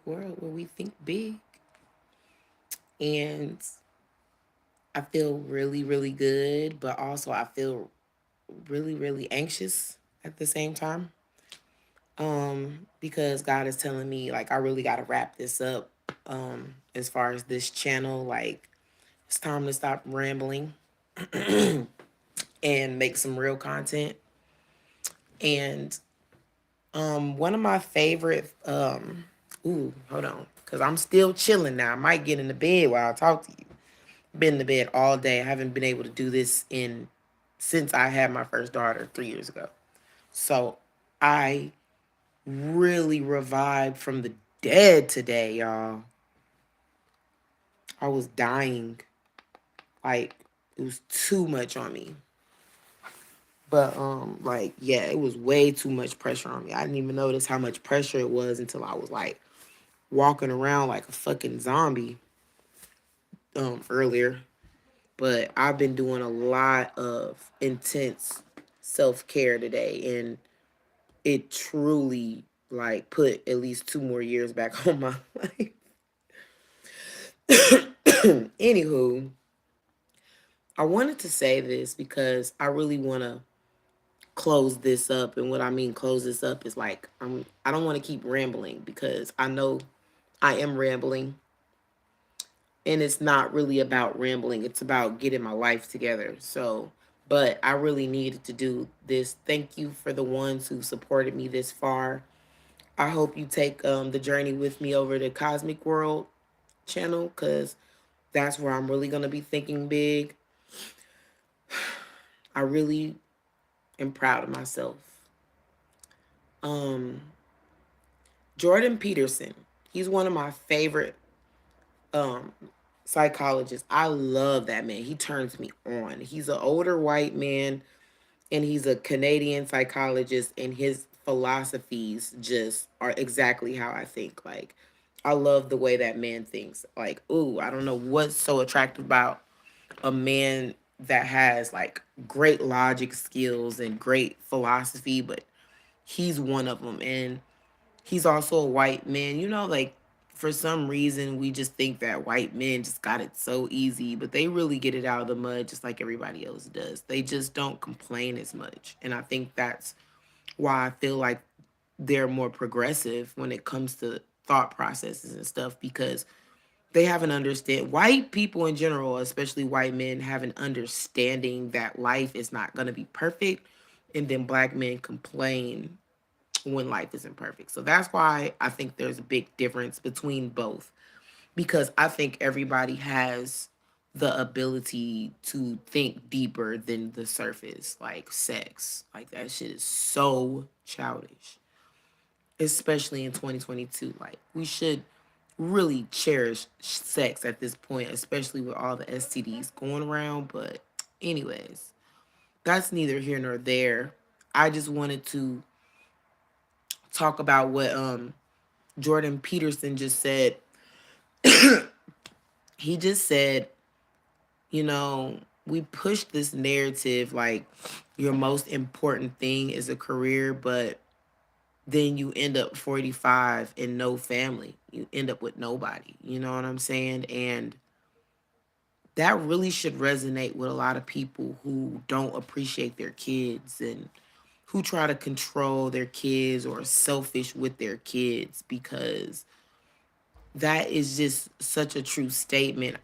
world where we think big. And I feel really, really good, but also I feel really, really anxious at the same time. Because God is telling me like I really gotta wrap this up. As far as this channel, like it's time to stop rambling and make some real content. And one of my favorite ooh, hold on, because I'm still chilling now. I might get in the bed while I talk to you. Been in the bed all day. I haven't been able to do this in since I had my first daughter 3 years ago. So I really revived from the dead today, y'all. I was dying. Like it was too much on me. But like yeah, it was way too much pressure on me. I didn't even notice how much pressure it was until I was like walking around like a fucking zombie earlier. But I've been doing a lot of intense self-care today, and it truly like put at least 2 more years back on my life. Anywho, I wanted to say this because I really want to close this up, and what I mean close this up is like I don't want to keep rambling because I know I am rambling, and it's not really about rambling. It's about getting my life together. So, but I really needed to do this. Thank you for the ones who supported me this far. I hope you take the journey with me over to Cosmic World channel because that's where I'm really going to be thinking big. I really am proud of myself. Um, Jordan Peterson, he's one of my favorite um, psychologists. I love that man. He turns me on. He's an older white man and he's a Canadian psychologist, and his philosophies just are exactly how I think. Like, I love the way that man thinks. Like, ooh, I don't know what's so attractive about a man that has like great logic skills and great philosophy, but he's one of them. And he's also a white man. Like for some reason we just think that white men just got it so easy, but they really get it out of the mud just like everybody else does. They just don't complain as much. And I think that's why I feel like they're more progressive when it comes to thought processes and stuff because they have an understand white people in general, especially white men, have an understanding that life is not going to be perfect, and then black men complain when life isn't perfect. So that's why I think there's a big difference between both because I think everybody has the ability to think deeper than the surface, like sex. Like that shit is so childish, especially in 2022. Like we should really cherish sex at this point, especially with all the STDs going around. But anyways, that's neither here nor there. I just wanted to talk about what Jordan Peterson just said. He just said, we push this narrative like your most important thing is a career, but then you end up 45 and no family. You end up with nobody. You know what I'm saying? And that really should resonate with a lot of people who don't appreciate their kids and who try to control their kids or are selfish with their kids because that is just such a true statement.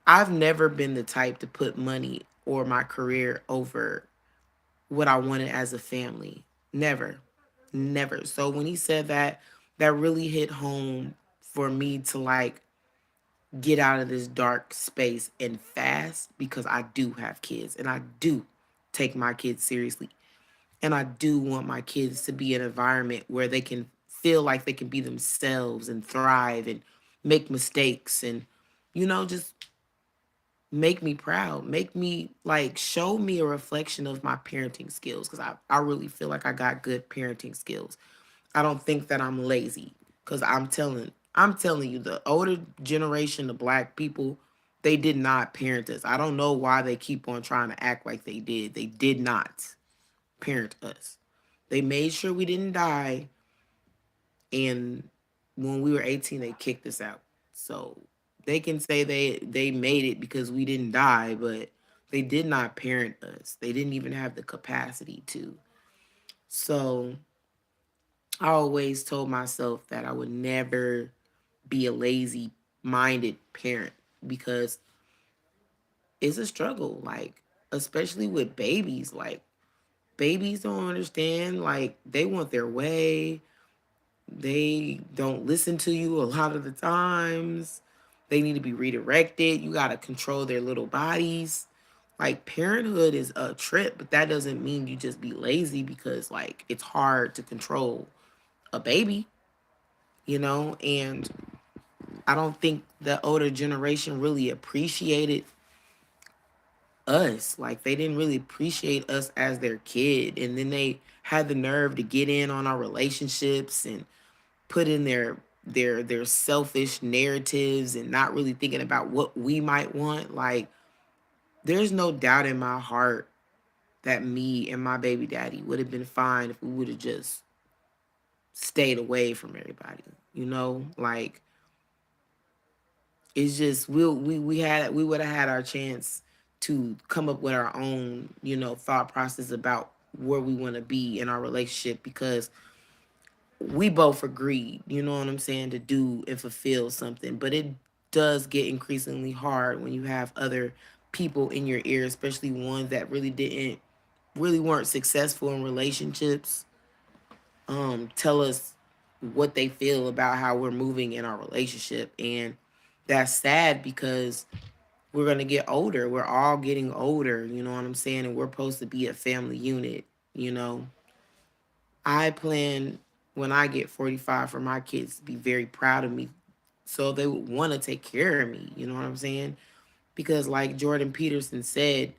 I've never been the type to put money or my career over what I wanted as a family. Never. Never. So when he said that, that really hit home for me to like get out of this dark space and fast because I do have kids and I do take my kids seriously. And I do want my kids to be in an environment where they can feel like they can be themselves and thrive and make mistakes and, just make me proud. Make me like show me a reflection of my parenting skills because I really feel like I got good parenting skills. I don't think that I'm lazy because I'm telling you, the older generation of black people, they did not parent us. I don't know why they keep on trying to act like they did. They did not parent us. They made sure we didn't die, and when we were 18, they kicked us out. So they can say they made it because we didn't die, but they did not parent us. They didn't even have the capacity to. So I always told myself that I would never be a lazy minded parent because it's a struggle, like especially with babies. Like babies don't understand, like they want their way. They don't listen to you a lot of the times. They need to be redirected. You got to control their little bodies. Like parenthood is a trip, but that doesn't mean you just be lazy because like it's hard to control a baby, you know? And I don't think the older generation really appreciated us. Like they didn't really appreciate us as their kid. And then they had the nerve to get in on our relationships and put in their selfish narratives and not really thinking about what we might want. Like there's no doubt in my heart that me and my baby daddy would have been fine if we would have just stayed away from everybody. You know, like it's just we would have had our chance to come up with our own, you know, thought process about where we want to be in our relationship because we both agreed, you know what I'm saying, to do and fulfill something. But it does get increasingly hard when you have other people in your ear, especially ones that really weren't successful in relationships, tell us what they feel about how we're moving in our relationship. And that's sad because we're gonna get older. We're all getting older, you know what I'm saying? And we're supposed to be a family unit, you know. I plan when I get 45 for my kids to be very proud of me. So they would want to take care of me, you know what I'm saying? Because like Jordan Peterson said,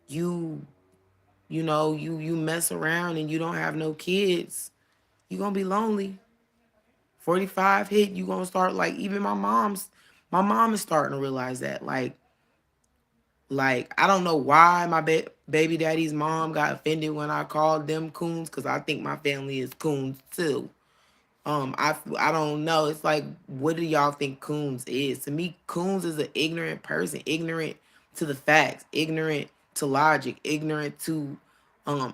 you you mess around and you don't have no kids, you're gonna be lonely. 45 hit, you gonna start like even my mom is starting to realize that. Like I don't know why my baby daddy's mom got offended when I called them coons, because I think my family is coons too. I don't know. It's like, what do y'all think coons is? To me, coons is an ignorant person, ignorant to the facts, ignorant to logic, ignorant to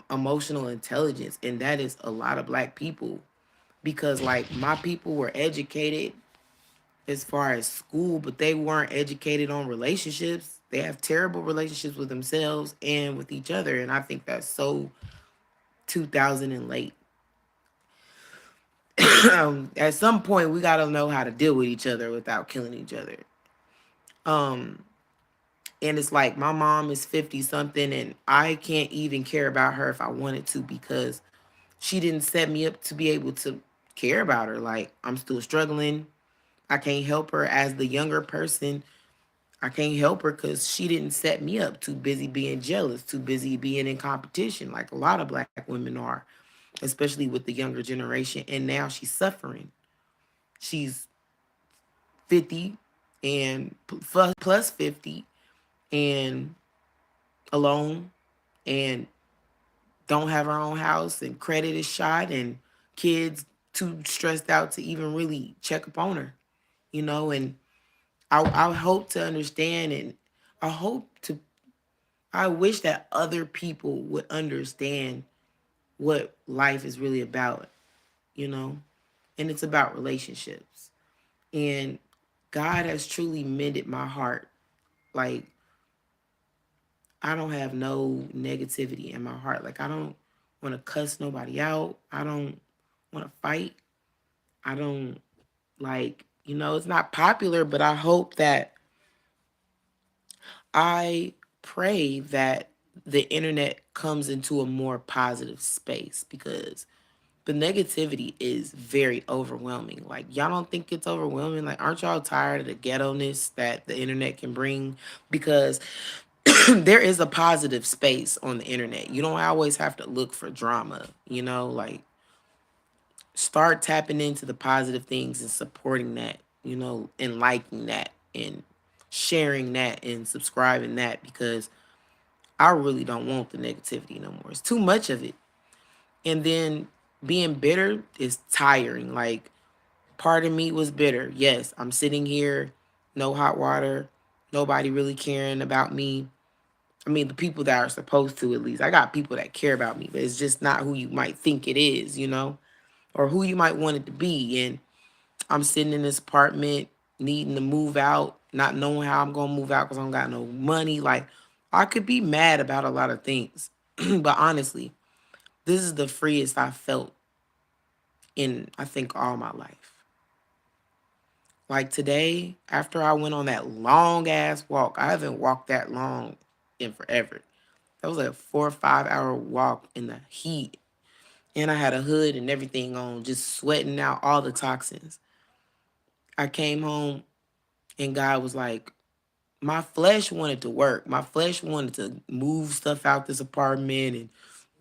emotional intelligence, and that is a lot of black people. Because like my people were educated as far as school, but they weren't educated on relationships. They have terrible relationships with themselves and with each other, and I think that's so 2000 and late. At some point we got to know how to deal with each other without killing each other. um and it's like my mom is 50 something and I can't even care about her if I wanted to because she didn't set me up to be able to care about her. Like I'm still struggling. I can't help her as the younger person. I can't help her because she didn't set me up. Too busy being jealous, too busy being in competition like a lot of black women are, especially with the younger generation. And now she's suffering. She's 50 and plus 50 and alone and don't have her own house and credit is shot and kids too stressed out to even really check up on her, you know. And I hope to understand, and I hope to I wish that other people would understand what life is really about, you know. And it's about relationships. And God has truly mended my heart. Like I don't have no negativity in my heart. Like I don't want to cuss nobody out. I don't want to fight. I don't like, it's not popular, but I hope that I pray that the internet comes into a more positive space because the negativity is very overwhelming. Like y'all don't think it's overwhelming? Like aren't y'all tired of the ghetto-ness that the internet can bring? Because there is a positive space on the internet. You don't always have to look for drama, like start tapping into the positive things and supporting that, and liking that and sharing that and subscribing that because I really don't want the negativity no more. It's too much of it. And then being bitter is tiring. Like Part of me was bitter. Yes, I'm sitting here, no hot water, nobody really caring about me. I mean, the people that are supposed to, at least. I got people that care about me, but it's just not who you might think it is, or who you might want it to be. And I'm sitting in this apartment needing to move out, not knowing how I'm going to move out because I don't got no money. Like, I could be mad about a lot of things. But honestly, this is the freest I felt in, I think, all my life. Like today, after I went on that long ass walk, I haven't walked that long in forever. That was like a 4 or 5 hour walk in the heat. And I had a hood and everything on, just sweating out all the toxins. I came home and God was like, my flesh wanted to work. My flesh wanted to move stuff out this apartment and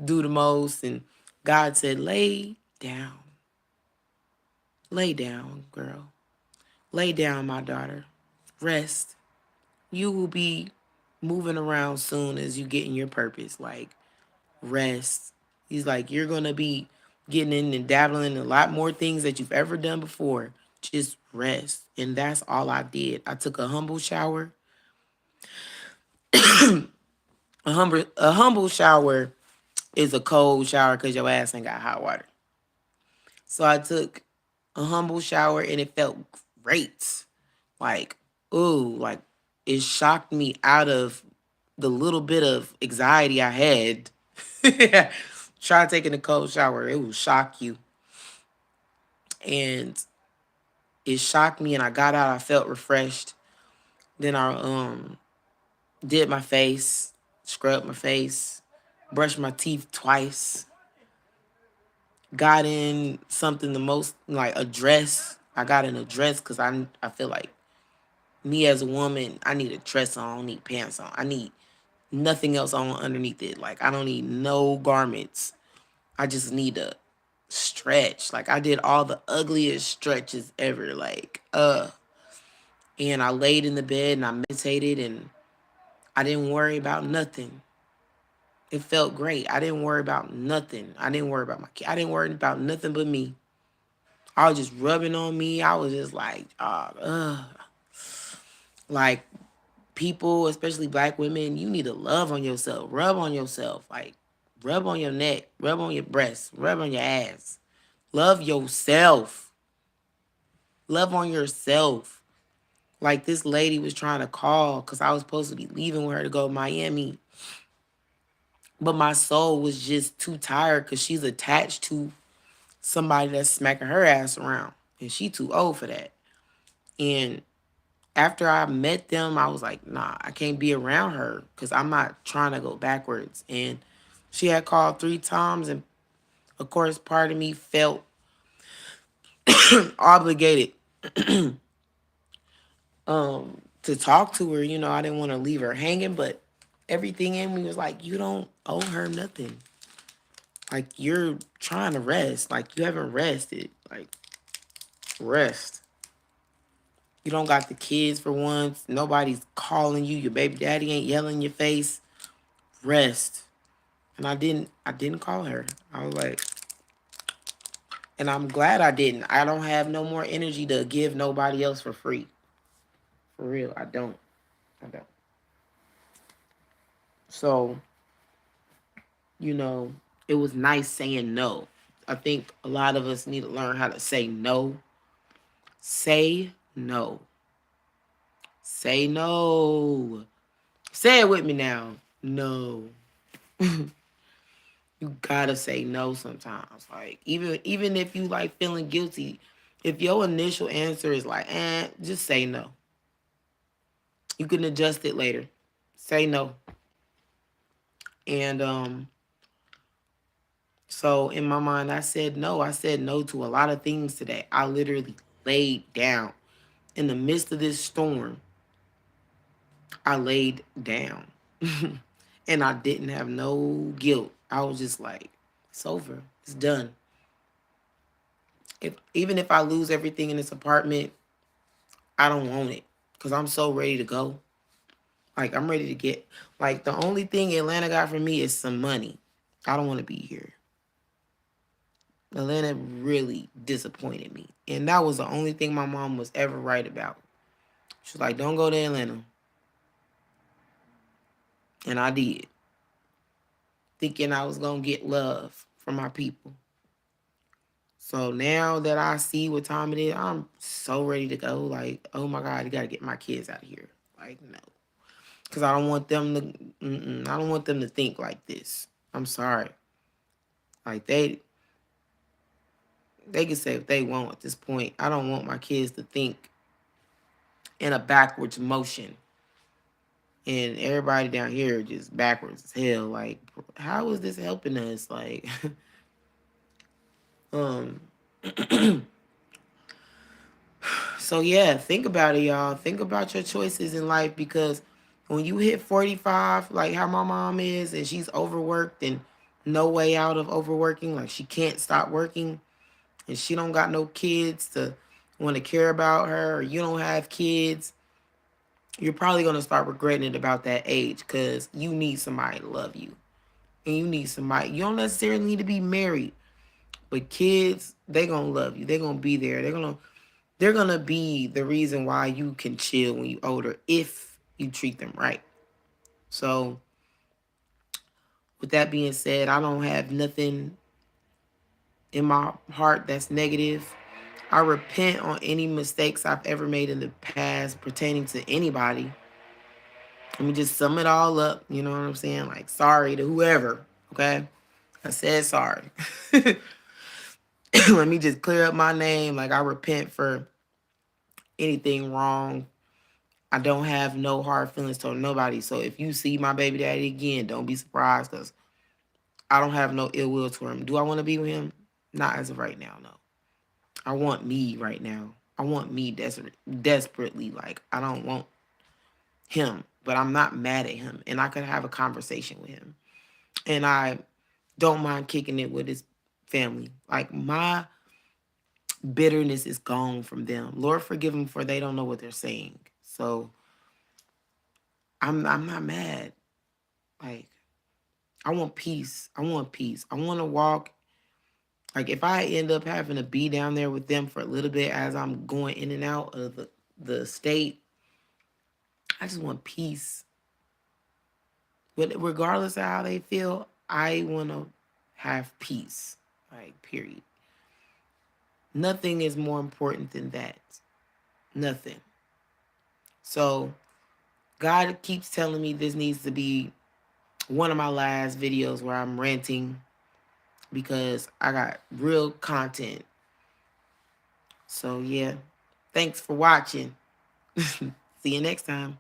do the most. And God said, lay down. Lay down, girl. Lay down, my daughter. Rest. You will be moving around soon as you get in your purpose. Like, rest. He's like, you're going to be getting in and dabbling in a lot more things that you've ever done before. Just rest. And that's all I did. I took a humble shower. A humble shower is a cold shower because your ass ain't got hot water. So I took a humble shower and it felt great. Like, ooh, like it shocked me out of the little bit of anxiety I had. Try taking a cold shower. It will shock you. And it shocked me and I got out. I felt refreshed. Then I did my face, scrubbed my face, brushed my teeth twice, got in something the most like a dress. I got in a dress because I feel like me as a woman, I need a dress on. I don't need pants on. I need nothing else on underneath it. Like I don't need no garments. I just need to stretch. Like I did all the ugliest stretches ever. And I laid in the bed and I meditated and I didn't worry about nothing. It felt great. I didn't worry about nothing. I didn't worry about my kid. I didn't worry about nothing but me. I was just rubbing on me. I was just like, like people, especially black women, you need to love on yourself. Rub on yourself. Like, rub on your neck. Rub on your breast. Rub on your ass. Love yourself. Love on yourself. Like this lady was trying to call because I was supposed to be leaving with her to go to Miami. But my soul was just too tired because she's attached to somebody that's smacking her ass around. And she too old for that. And after I met them, I was like, nah, I can't be around her because I'm not trying to go backwards. And she had called 3 times. And of course, part of me felt obligated to talk to her. You know, I didn't want to leave her hanging, but everything in me was like, you don't owe her nothing. Like, you're trying to rest. Like, you haven't rested. Like, rest. You don't got the kids for once. Nobody's calling you. Your baby daddy ain't yelling in your face. Rest. And I didn't call her. I was like, and I'm glad I didn't. I don't have no more energy to give nobody else for free. For real, I don't. I don't. So, you know, it was nice saying no. I think a lot of us need to learn how to say no. Say no. Say no. Say it with me now. No. You gotta say no sometimes. Like even if you like feeling guilty, if your initial answer is like, just say no. You can adjust it later. Say no. And so in my mind I said no. I said no to a lot of things today. I literally laid down. In the midst of this storm, I laid down. And I didn't have no guilt. I was just like, it's over. It's done. Even if I lose everything in this apartment, I don't want it because I'm so ready to go. Like, I'm ready to get, like, the only thing Atlanta got for me is some money. I don't want to be here. Atlanta really disappointed me. And that was the only thing my mom was ever right about. She was like, don't go to Atlanta. And I did, thinking I was going to get love from my people. So now that I see what time it is, I'm so ready to go. Like, oh my God, you got to get my kids out of here. Like, no. Because I don't want them to, I don't want them to think like this. I'm sorry. Like, they can say what they want at this point. I don't want my kids to think in a backwards motion. And everybody down here just backwards as hell. Like, how is this helping us? Like, um, so yeah, think about it, y'all. Think about your choices in life, because when you hit 45, like how my mom is, and she's overworked and no way out of overworking, like she can't stop working, and she don't got no kids to want to care about her, or you don't have kids, you're probably going to start regretting it about that age, because you need somebody to love you. And you need somebody. You don't necessarily need to be married, but kids, they going to love you. They're going to be there. They're gonna be the reason why you can chill when you older, if you treat them right. So with that being said, I don't have nothing in my heart that's negative. I repent on any mistakes I've ever made in the past pertaining to anybody. Let me just sum it all up. You know what I'm saying? Like, sorry to whoever. Okay, I said sorry. Let me just clear up my name. Like, I repent for anything wrong. I don't have no hard feelings toward nobody. So if you see my baby daddy again, don't be surprised, because I don't have no ill will toward him. Do I want to be with him? Not as of right now, no. I want me right now. I want me desperately. Like, I don't want him, but I'm not mad at him. And I could have a conversation with him. And I don't mind kicking it with his family. Like, my bitterness is gone from them. Lord forgive them, for they don't know what they're saying. So I'm not mad. Like, I want peace. I want peace. I want to walk. Like, if I end up having to be down there with them for a little bit as I'm going in and out of the state, I just want peace. But regardless of how they feel, I want to have peace. Like, period. Nothing is more important than that. Nothing. So God keeps telling me this needs to be one of my last videos where I'm ranting, because I got real content. So yeah, thanks for watching. See you next time.